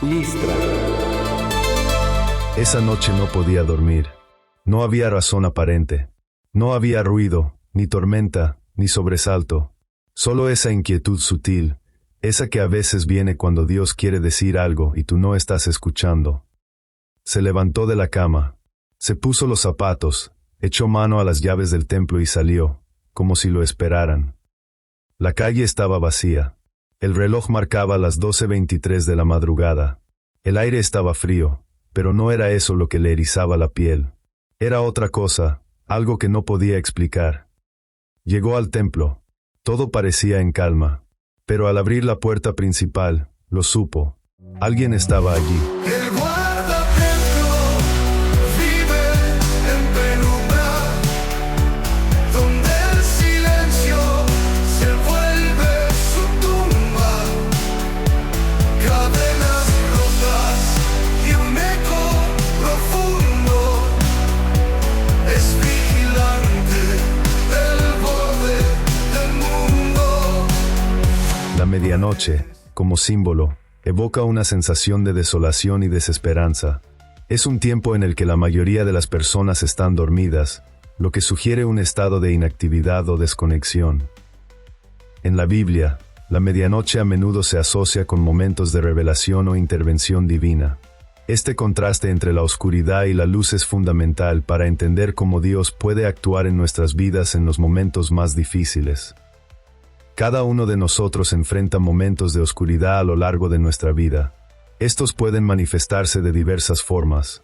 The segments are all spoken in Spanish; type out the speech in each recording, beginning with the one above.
Listra. Esa noche no podía dormir. No había razón aparente. No había ruido, ni tormenta, ni sobresalto. Solo esa inquietud sutil, esa que a veces viene cuando Dios quiere decir algo y tú no estás escuchando. Se levantó de la cama, se puso los zapatos, echó mano a las llaves del templo y salió, como si lo esperaran. La calle estaba vacía. El reloj marcaba las 12:23 de la madrugada. El aire estaba frío, pero no era eso lo que le erizaba la piel. Era otra cosa, algo que no podía explicar. Llegó al templo. Todo parecía en calma. Pero al abrir la puerta principal, lo supo. Alguien estaba allí. El guardatemplo vive en penumbra, donde el silencio se vuelve su tumba. Cadenas rotas y un eco profundo es vigilante del borde del mundo. La medianoche, como símbolo, evoca una sensación de desolación y desesperanza. Es un tiempo en el que la mayoría de las personas están dormidas, lo que sugiere un estado de inactividad o desconexión. En la Biblia, la medianoche a menudo se asocia con momentos de revelación o intervención divina. Este contraste entre la oscuridad y la luz es fundamental para entender cómo Dios puede actuar en nuestras vidas en los momentos más difíciles. Cada uno de nosotros enfrenta momentos de oscuridad a lo largo de nuestra vida. Estos pueden manifestarse de diversas formas.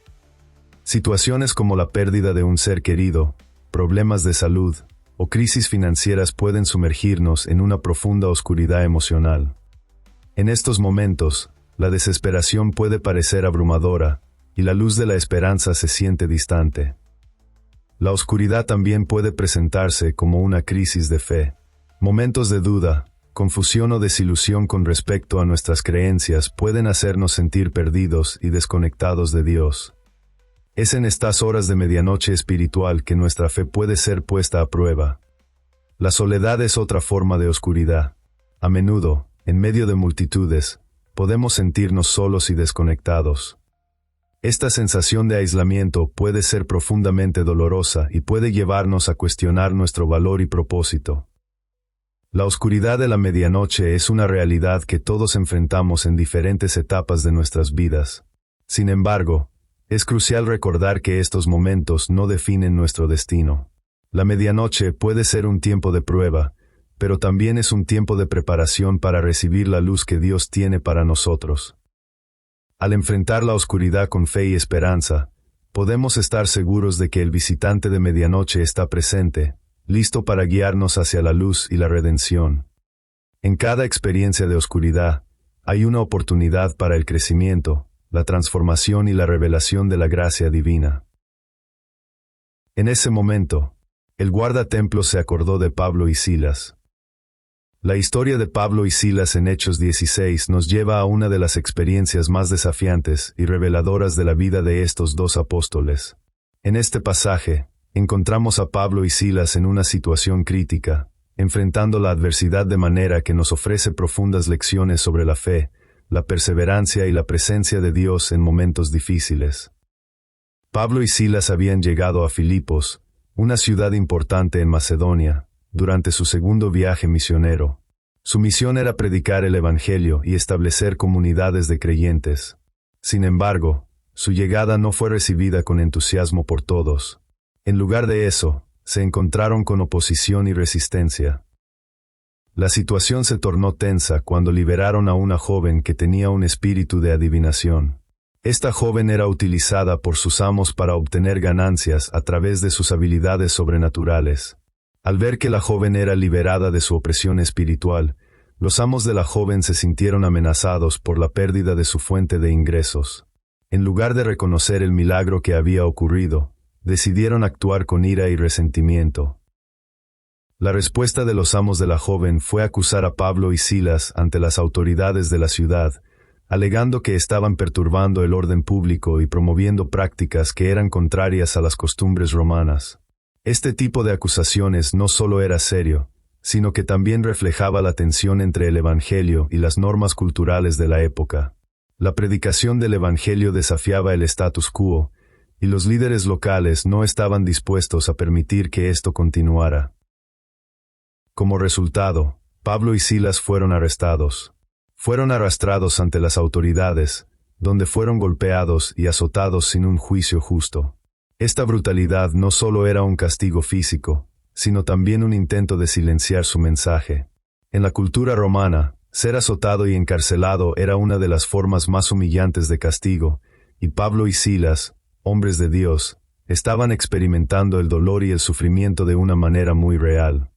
Situaciones como la pérdida de un ser querido, problemas de salud o crisis financieras pueden sumergirnos en una profunda oscuridad emocional. En estos momentos, la desesperación puede parecer abrumadora y la luz de la esperanza se siente distante. La oscuridad también puede presentarse como una crisis de fe. Momentos de duda, confusión o desilusión con respecto a nuestras creencias pueden hacernos sentir perdidos y desconectados de Dios. Es en estas horas de medianoche espiritual que nuestra fe puede ser puesta a prueba. La soledad es otra forma de oscuridad. A menudo, en medio de multitudes, podemos sentirnos solos y desconectados. Esta sensación de aislamiento puede ser profundamente dolorosa y puede llevarnos a cuestionar nuestro valor y propósito. La oscuridad de la medianoche es una realidad que todos enfrentamos en diferentes etapas de nuestras vidas. Sin embargo, es crucial recordar que estos momentos no definen nuestro destino. La medianoche puede ser un tiempo de prueba, pero también es un tiempo de preparación para recibir la luz que Dios tiene para nosotros. Al enfrentar la oscuridad con fe y esperanza, podemos estar seguros de que el visitante de medianoche está presente, listo para guiarnos hacia la luz y la redención. En cada experiencia de oscuridad, hay una oportunidad para el crecimiento, la transformación y la revelación de la gracia divina. En ese momento, el guardatemplo se acordó de Pablo y Silas. La historia de Pablo y Silas en Hechos 16 nos lleva a una de las experiencias más desafiantes y reveladoras de la vida de estos dos apóstoles. En este pasaje, encontramos a Pablo y Silas en una situación crítica, enfrentando la adversidad de manera que nos ofrece profundas lecciones sobre la fe, la perseverancia y la presencia de Dios en momentos difíciles. Pablo y Silas habían llegado a Filipos, una ciudad importante en Macedonia, durante su segundo viaje misionero. Su misión era predicar el Evangelio y establecer comunidades de creyentes. Sin embargo, su llegada no fue recibida con entusiasmo por todos. En lugar de eso, se encontraron con oposición y resistencia. La situación se tornó tensa cuando liberaron a una joven que tenía un espíritu de adivinación. Esta joven era utilizada por sus amos para obtener ganancias a través de sus habilidades sobrenaturales. Al ver que la joven era liberada de su opresión espiritual, los amos de la joven se sintieron amenazados por la pérdida de su fuente de ingresos. En lugar de reconocer el milagro que había ocurrido, decidieron actuar con ira y resentimiento. La respuesta de los amos de la joven fue acusar a Pablo y Silas ante las autoridades de la ciudad, alegando que estaban perturbando el orden público y promoviendo prácticas que eran contrarias a las costumbres romanas. Este tipo de acusaciones no solo era serio, sino que también reflejaba la tensión entre el Evangelio y las normas culturales de la época. La predicación del Evangelio desafiaba el status quo, y los líderes locales no estaban dispuestos a permitir que esto continuara. Como resultado, Pablo y Silas fueron arrestados. Fueron arrastrados ante las autoridades, donde fueron golpeados y azotados sin un juicio justo. Esta brutalidad no solo era un castigo físico, sino también un intento de silenciar su mensaje. En la cultura romana, ser azotado y encarcelado era una de las formas más humillantes de castigo, y Pablo y Silas, hombres de Dios, estaban experimentando el dolor y el sufrimiento de una manera muy real.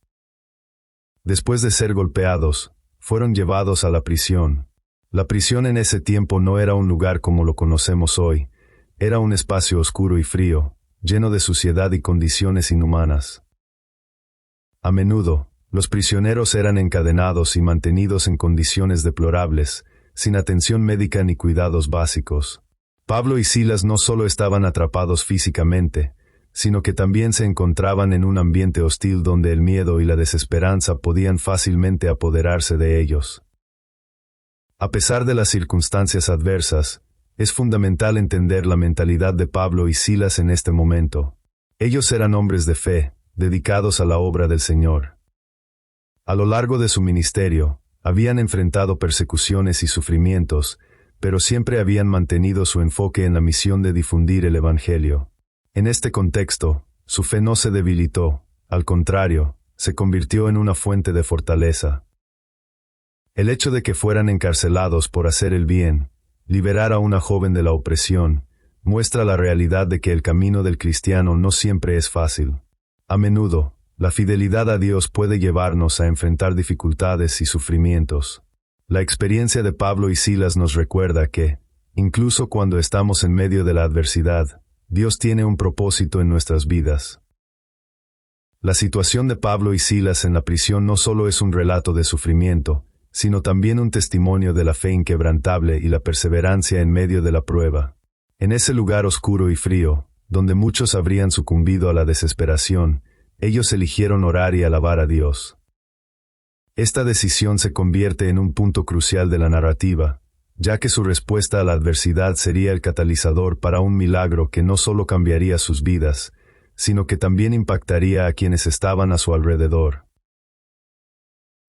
Después de ser golpeados, fueron llevados a la prisión. La prisión en ese tiempo no era un lugar como lo conocemos hoy, era un espacio oscuro y frío, lleno de suciedad y condiciones inhumanas. A menudo, los prisioneros eran encadenados y mantenidos en condiciones deplorables, sin atención médica ni cuidados básicos. Pablo y Silas no solo estaban atrapados físicamente, sino que también se encontraban en un ambiente hostil donde el miedo y la desesperanza podían fácilmente apoderarse de ellos. A pesar de las circunstancias adversas, es fundamental entender la mentalidad de Pablo y Silas en este momento. Ellos eran hombres de fe, dedicados a la obra del Señor. A lo largo de su ministerio, habían enfrentado persecuciones y sufrimientos, pero siempre habían mantenido su enfoque en la misión de difundir el Evangelio. En este contexto, su fe no se debilitó, al contrario, se convirtió en una fuente de fortaleza. El hecho de que fueran encarcelados por hacer el bien, liberar a una joven de la opresión, muestra la realidad de que el camino del cristiano no siempre es fácil. A menudo, la fidelidad a Dios puede llevarnos a enfrentar dificultades y sufrimientos. La experiencia de Pablo y Silas nos recuerda que, incluso cuando estamos en medio de la adversidad, Dios tiene un propósito en nuestras vidas. La situación de Pablo y Silas en la prisión no solo es un relato de sufrimiento, sino también un testimonio de la fe inquebrantable y la perseverancia en medio de la prueba. En ese lugar oscuro y frío, donde muchos habrían sucumbido a la desesperación, ellos eligieron orar y alabar a Dios. Esta decisión se convierte en un punto crucial de la narrativa, ya que su respuesta a la adversidad sería el catalizador para un milagro que no solo cambiaría sus vidas, sino que también impactaría a quienes estaban a su alrededor.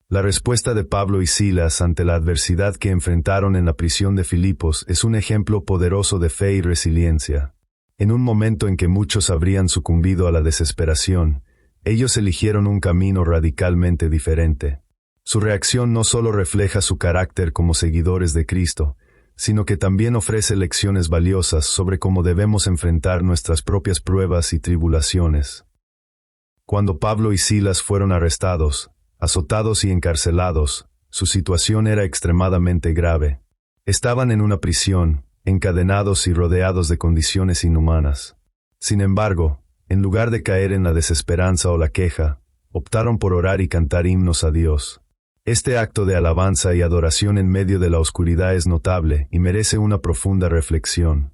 La respuesta de Pablo y Silas ante la adversidad que enfrentaron en la prisión de Filipos es un ejemplo poderoso de fe y resiliencia. En un momento en que muchos habrían sucumbido a la desesperación, ellos eligieron un camino radicalmente diferente. Su reacción no solo refleja su carácter como seguidores de Cristo, sino que también ofrece lecciones valiosas sobre cómo debemos enfrentar nuestras propias pruebas y tribulaciones. Cuando Pablo y Silas fueron arrestados, azotados y encarcelados, su situación era extremadamente grave. Estaban en una prisión, encadenados y rodeados de condiciones inhumanas. Sin embargo, en lugar de caer en la desesperanza o la queja, optaron por orar y cantar himnos a Dios. Este acto de alabanza y adoración en medio de la oscuridad es notable y merece una profunda reflexión.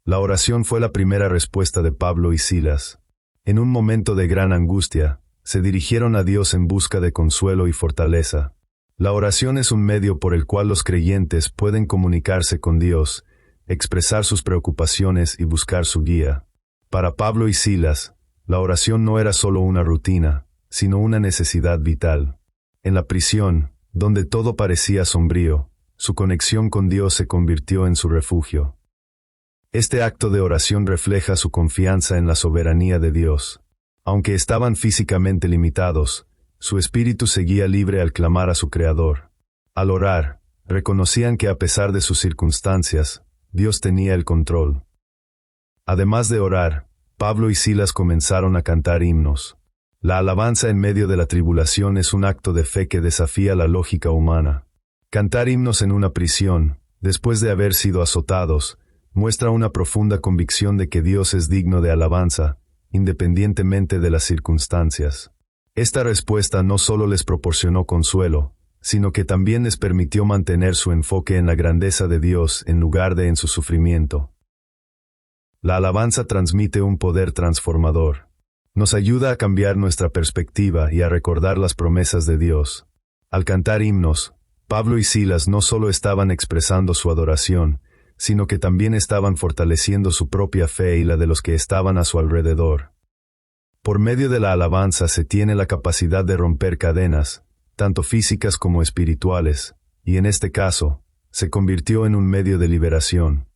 La oración fue la primera respuesta de Pablo y Silas. En un momento de gran angustia, se dirigieron a Dios en busca de consuelo y fortaleza. La oración es un medio por el cual los creyentes pueden comunicarse con Dios, expresar sus preocupaciones y buscar su guía. Para Pablo y Silas, la oración no era solo una rutina, sino una necesidad vital. En la prisión, donde todo parecía sombrío, su conexión con Dios se convirtió en su refugio. Este acto de oración refleja su confianza en la soberanía de Dios. Aunque estaban físicamente limitados, su espíritu seguía libre al clamar a su Creador. Al orar, reconocían que a pesar de sus circunstancias, Dios tenía el control. Además de orar, Pablo y Silas comenzaron a cantar himnos. La alabanza en medio de la tribulación es un acto de fe que desafía la lógica humana. Cantar himnos en una prisión, después de haber sido azotados, muestra una profunda convicción de que Dios es digno de alabanza, independientemente de las circunstancias. Esta respuesta no solo les proporcionó consuelo, sino que también les permitió mantener su enfoque en la grandeza de Dios en lugar de en su sufrimiento. La alabanza transmite un poder transformador. Nos ayuda a cambiar nuestra perspectiva y a recordar las promesas de Dios. Al cantar himnos, Pablo y Silas no solo estaban expresando su adoración, sino que también estaban fortaleciendo su propia fe y la de los que estaban a su alrededor. Por medio de la alabanza se tiene la capacidad de romper cadenas, tanto físicas como espirituales, y en este caso, se convirtió en un medio de liberación.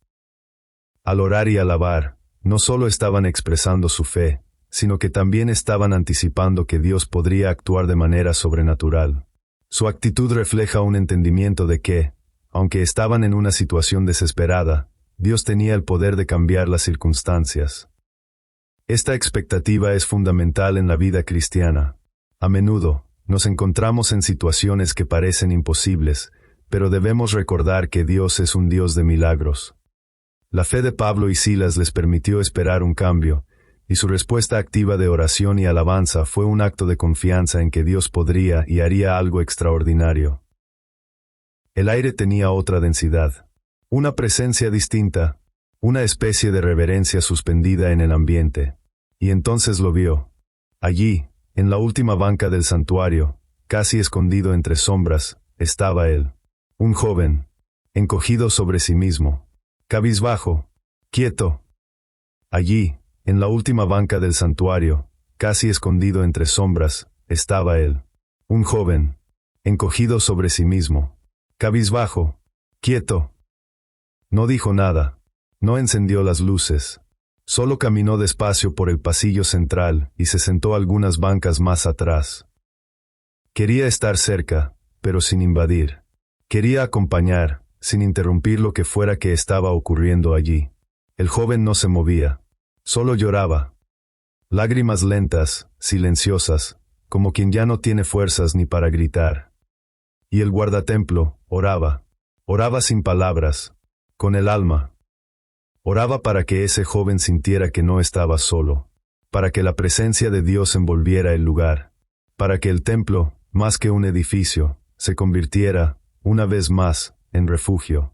Al orar y alabar, no solo estaban expresando su fe, sino que también estaban anticipando que Dios podría actuar de manera sobrenatural. Su actitud refleja un entendimiento de que, aunque estaban en una situación desesperada, Dios tenía el poder de cambiar las circunstancias. Esta expectativa es fundamental en la vida cristiana. A menudo, nos encontramos en situaciones que parecen imposibles, pero debemos recordar que Dios es un Dios de milagros. La fe de Pablo y Silas les permitió esperar un cambio, y su respuesta activa de oración y alabanza fue un acto de confianza en que Dios podría y haría algo extraordinario. El aire tenía otra densidad, una presencia distinta, una especie de reverencia suspendida en el ambiente. Y entonces lo vio. Allí, en la última banca del santuario, casi escondido entre sombras, estaba él. Un joven, encogido sobre sí mismo, cabizbajo, quieto. Allí, en la última banca del santuario, casi escondido entre sombras, estaba él. Un joven, encogido sobre sí mismo, cabizbajo, quieto. No dijo nada, no encendió las luces. Solo caminó despacio por el pasillo central y se sentó algunas bancas más atrás. Quería estar cerca, pero sin invadir. Quería acompañar, sin interrumpir lo que fuera que estaba ocurriendo allí. El joven no se movía. Solo lloraba. Lágrimas lentas, silenciosas, como quien ya no tiene fuerzas ni para gritar. Y el guardatemplo oraba. Oraba sin palabras, con el alma. Oraba para que ese joven sintiera que no estaba solo, para que la presencia de Dios envolviera el lugar, para que el templo, más que un edificio, se convirtiera, una vez más, en refugio.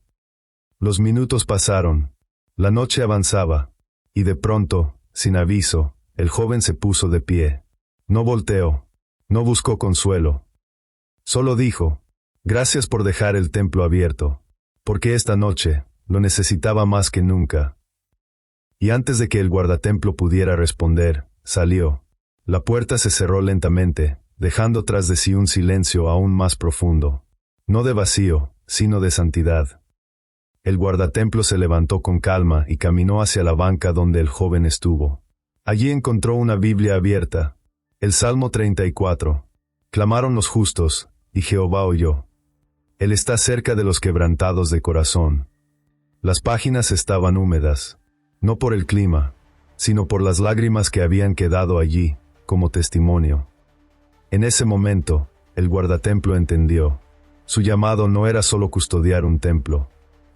Los minutos pasaron, la noche avanzaba, y de pronto, sin aviso, el joven se puso de pie. No volteó, no buscó consuelo. Solo dijo, «Gracias por dejar el templo abierto, porque esta noche, lo necesitaba más que nunca». Y antes de que el guardatemplo pudiera responder, salió. La puerta se cerró lentamente, dejando tras de sí un silencio aún más profundo. No de vacío, sino de santidad. El guardatemplo se levantó con calma y caminó hacia la banca donde el joven estuvo. Allí encontró una Biblia abierta. El Salmo 34. Clamaron los justos, y Jehová oyó. Él está cerca de los quebrantados de corazón. Las páginas estaban húmedas, no por el clima, sino por las lágrimas que habían quedado allí, como testimonio. En ese momento, el guardatemplo entendió. Su llamado no era solo custodiar un templo,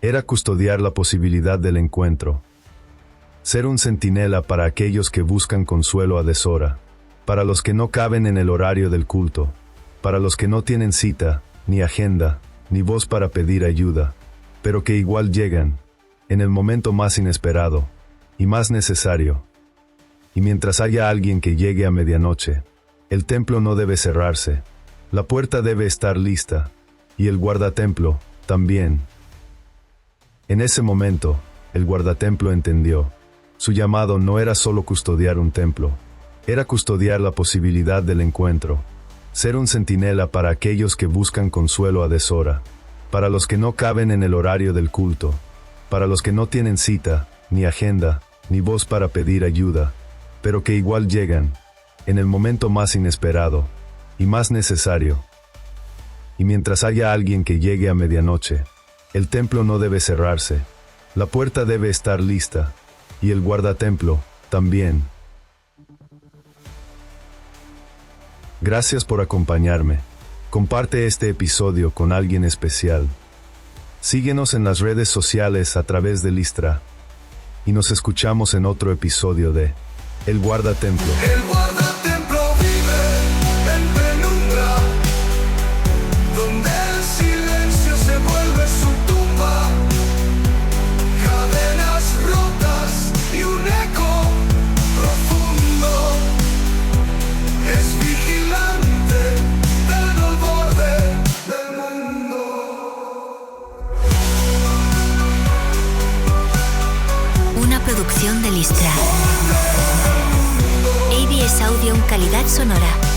era custodiar la posibilidad del encuentro. Ser un centinela para aquellos que buscan consuelo a deshora, para los que no caben en el horario del culto, para los que no tienen cita, ni agenda, ni voz para pedir ayuda, pero que igual llegan, en el momento más inesperado, y más necesario. Y mientras haya alguien que llegue a medianoche, el templo no debe cerrarse, la puerta debe estar lista, y el guardatemplo, también. En ese momento, el guardatemplo entendió. Su llamado no era solo custodiar un templo, era custodiar la posibilidad del encuentro, ser un centinela para aquellos que buscan consuelo a deshora, para los que no caben en el horario del culto, para los que no tienen cita, ni agenda, ni voz para pedir ayuda, pero que igual llegan, en el momento más inesperado, y más necesario. Y mientras haya alguien que llegue a medianoche, el templo no debe cerrarse, la puerta debe estar lista, y el guardatemplo, también. Gracias por acompañarme. Comparte este episodio con alguien especial. Síguenos en las redes sociales a través de Listra. Y nos escuchamos en otro episodio de El Guardatemplo. El guardatemplo vive en penumbra, donde el silencio se vuelve su tumba. Cadenas rotas y un eco profundo. Es vigilante del borde del mundo. producción de Listra. ABS Audio en calidad sonora.